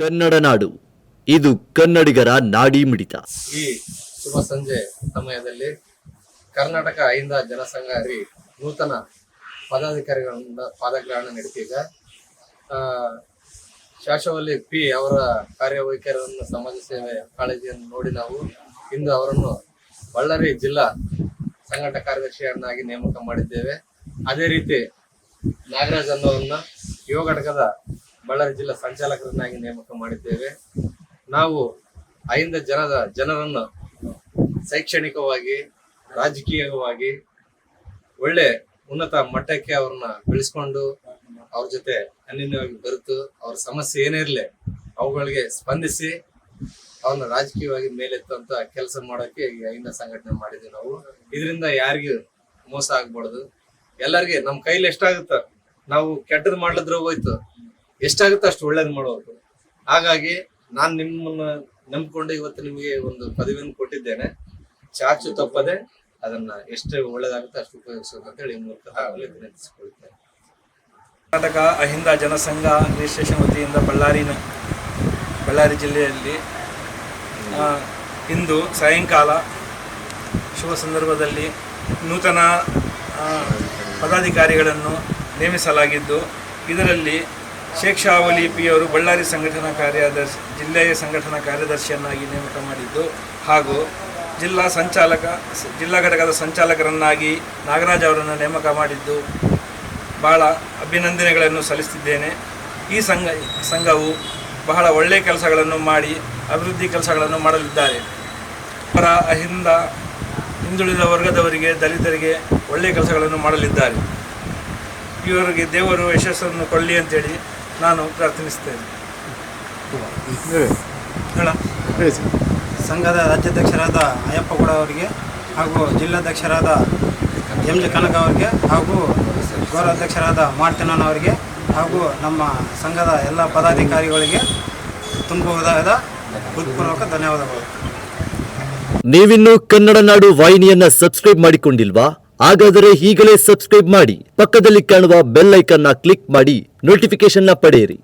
ಕನ್ನಡ ನಾಡು, ಇದು ಕನ್ನಡಿಗರ ನಾಡಿ ಮಿಡಿತ. ಈ ಶುಭ ಸಂಜೆ ಸಮಯದಲ್ಲಿ ಕರ್ನಾಟಕ ಅಹಿಂದ ಜನಸಂಘ ನೂತನ ಪದಾಧಿಕಾರಿಗಳಿಂದ ಪಾದಗ್ರಹಣ ನಡೀತೀಗ. ಶಾಶ್ವಲಿ ಪಿ ಅವರ ಕಾರ್ಯವೈಖರಿಯನ್ನು, ಸಮಾಜ ಸೇವೆ, ಕಾಳಜಿಯನ್ನು ನೋಡಿ ನಾವು ಇಂದು ಅವರನ್ನು ಬಳ್ಳಾರಿ ಜಿಲ್ಲಾ ಸಂಘಟನಾ ಕಾರ್ಯದರ್ಶಿಯನ್ನಾಗಿ ನೇಮಕ ಮಾಡಿದ್ದೇವೆ. ಅದೇ ರೀತಿ ನಾಗರಾಜ್ ಅನ್ನೋರನ್ನ ಯುವ ಘಟಕದ ಬಳ್ಳಾರಿ ಜಿಲ್ಲಾ ಸಂಚಾಲಕರನ್ನಾಗಿ ನೇಮಕ ಮಾಡಿದ್ದೇವೆ. ನಾವು ಅಹಿಂದ ಜನರನ್ನು ಶೈಕ್ಷಣಿಕವಾಗಿ, ರಾಜಕೀಯವಾಗಿ ಒಳ್ಳೆ ಉನ್ನತ ಮಟ್ಟಕ್ಕೆ ಅವ್ರನ್ನ ಬೆಳೆಸ್ಕೊಂಡು ಅವ್ರ ಜೊತೆ ಅನ್ಯೋನ್ಯವಾಗಿ ಬೆರೆತು ಅವ್ರ ಸಮಸ್ಯೆ ಏನೇ ಇರಲಿ ಅವುಗಳಿಗೆ ಸ್ಪಂದಿಸಿ ಅವ್ರನ್ನ ರಾಜಕೀಯವಾಗಿ ಮೇಲೆತ್ತುವಂತ ಕೆಲಸ ಮಾಡೋಕೆ ಈ ಅಹಿಂದ ಸಂಘಟನೆ ಮಾಡಿದ್ವಿ ನಾವು. ಇದರಿಂದ ಯಾರಿಗೂ ಮೋಸ ಆಗ್ಬಾರ್ದು. ಎಲ್ಲರಿಗೆ ನಮ್ಮ ಕೈಲಿ ಎಷ್ಟಾಗುತ್ತೋ ನಾವು ಕೆಟ್ಟದ್ ಮಾಡ್ಲಿದ್ರೆ ಹೋಯ್ತು, ಎಷ್ಟಾಗುತ್ತೋ ಅಷ್ಟು ಒಳ್ಳೇದ್ ಮಾಡೋದು. ಹಾಗಾಗಿ ನಾನ್ ನಿಮ್ಮನ್ನ ನಂಬ್ಕೊಂಡು ಇವತ್ತು ನಿಮಗೆ ಒಂದು ಪದವಿಯನ್ನು ಕೊಟ್ಟಿದ್ದೇನೆ. ಚಾಚು ತಪ್ಪದೆ ಅದನ್ನ ಎಷ್ಟು ಒಳ್ಳೇದಾಗುತ್ತೆ ಅಷ್ಟು ಉಪಯೋಗಿಸಬೇಕು ಅಂತ ಹೇಳಿ ಮೂಲಕ ವಿನಂತಿಸಿಕೊಳ್ತೇನೆ. ಕರ್ನಾಟಕ ಅಹಿಂದ ಜನಸಂಘ ರಿಜಿಸ್ಟ್ರೇಷನ್ ವತಿಯಿಂದ ಬಳ್ಳಾರಿ ಜಿಲ್ಲೆಯಲ್ಲಿ ಇಂದು ಸಾಯಂಕಾಲ ಶುಭ ಸಂದರ್ಭದಲ್ಲಿ ನೂತನ ಪದಾಧಿಕಾರಿಗಳನ್ನು ನೇಮಿಸಲಾಗಿದ್ದು, ಇದರಲ್ಲಿ ಶೇಖ್ ಶಾವಲಿ ಪಿ ಅವರು ಬಳ್ಳಾರಿ ಸಂಘಟನಾ ಕಾರ್ಯದರ್ಶಿ, ಜಿಲ್ಲೆಯ ಸಂಘಟನಾ ಕಾರ್ಯದರ್ಶಿಯನ್ನಾಗಿ ನೇಮಕ ಮಾಡಿದ್ದು, ಹಾಗೂ ಜಿಲ್ಲಾ ಘಟಕದ ಸಂಚಾಲಕರನ್ನಾಗಿ ನಾಗರಾಜ್ ಅವರನ್ನು ನೇಮಕ ಮಾಡಿದ್ದು ಬಹಳ ಅಭಿನಂದನೆಗಳನ್ನು ಸಲ್ಲಿಸುತ್ತಿದ್ದೇನೆ. ಈ ಸಂಘವು ಬಹಳ ಒಳ್ಳೆಯ ಕೆಲಸಗಳನ್ನು ಮಾಡಿ ಅಭಿವೃದ್ಧಿ ಕೆಲಸಗಳನ್ನು ಮಾಡಲಿದ್ದಾರೆ. ಅವರ ಅಹಿಂದ ಹಿಂದುಳಿದ ವರ್ಗದವರಿಗೆ, ದಲಿತರಿಗೆ ಒಳ್ಳೆಯ ಕೆಲಸಗಳನ್ನು ಮಾಡಲಿದ್ದಾರೆ. ಇವರಿಗೆ ದೇವರು ಯಶಸ್ಸನ್ನು ಕೊಡಲಿ ಅಂತೇಳಿ ನಾನು ಪ್ರಾರ್ಥಿಸುತ್ತೇನೆ. ಸಂಘದ ರಾಜ್ಯಾಧ್ಯಕ್ಷರಾದ ಅಯ್ಯಪ್ಪಗೌಡ ಅವರಿಗೆ, ಹಾಗೂ ಜಿಲ್ಲಾಧ್ಯಕ್ಷರಾದ ಎಂ ಜೆ ಕನಕ ಅವರಿಗೆ, ಹಾಗೂ ಗೌರವಾಧ್ಯಕ್ಷರಾದ ಮಾರ್ತಿನವರಿಗೆ, ಹಾಗೂ ನಮ್ಮ ಸಂಘದ ಎಲ್ಲ ಪದಾಧಿಕಾರಿಗಳಿಗೆ ತುಂಬಬಹುದಾದ ಹೃತ್ಪೂರ್ವಕ ಧನ್ಯವಾದಗಳು. ನೀವಿನ್ನೂ ಕನ್ನಡ ನಾಡು ವಾಹಿನಿಯನ್ನ ಸಬ್ಸ್ಕ್ರೈಬ್ ಮಾಡಿಕೊಂಡಿಲ್ವಾ? ಹಾಗಾದರೆ ಈಗಲೇ ಸಬ್ಸ್ಕ್ರೈಬ್ ಮಾಡಿ, ಪಕ್ಕದಲ್ಲಿ ಕಾಣುವ ಬೆಲ್ ಐಕಾನ್ನ ಕ್ಲಿಕ್ ಮಾಡಿ ನೋಟಿಫಿಕೇಶನ್ ಪಡೆಯಿರಿ.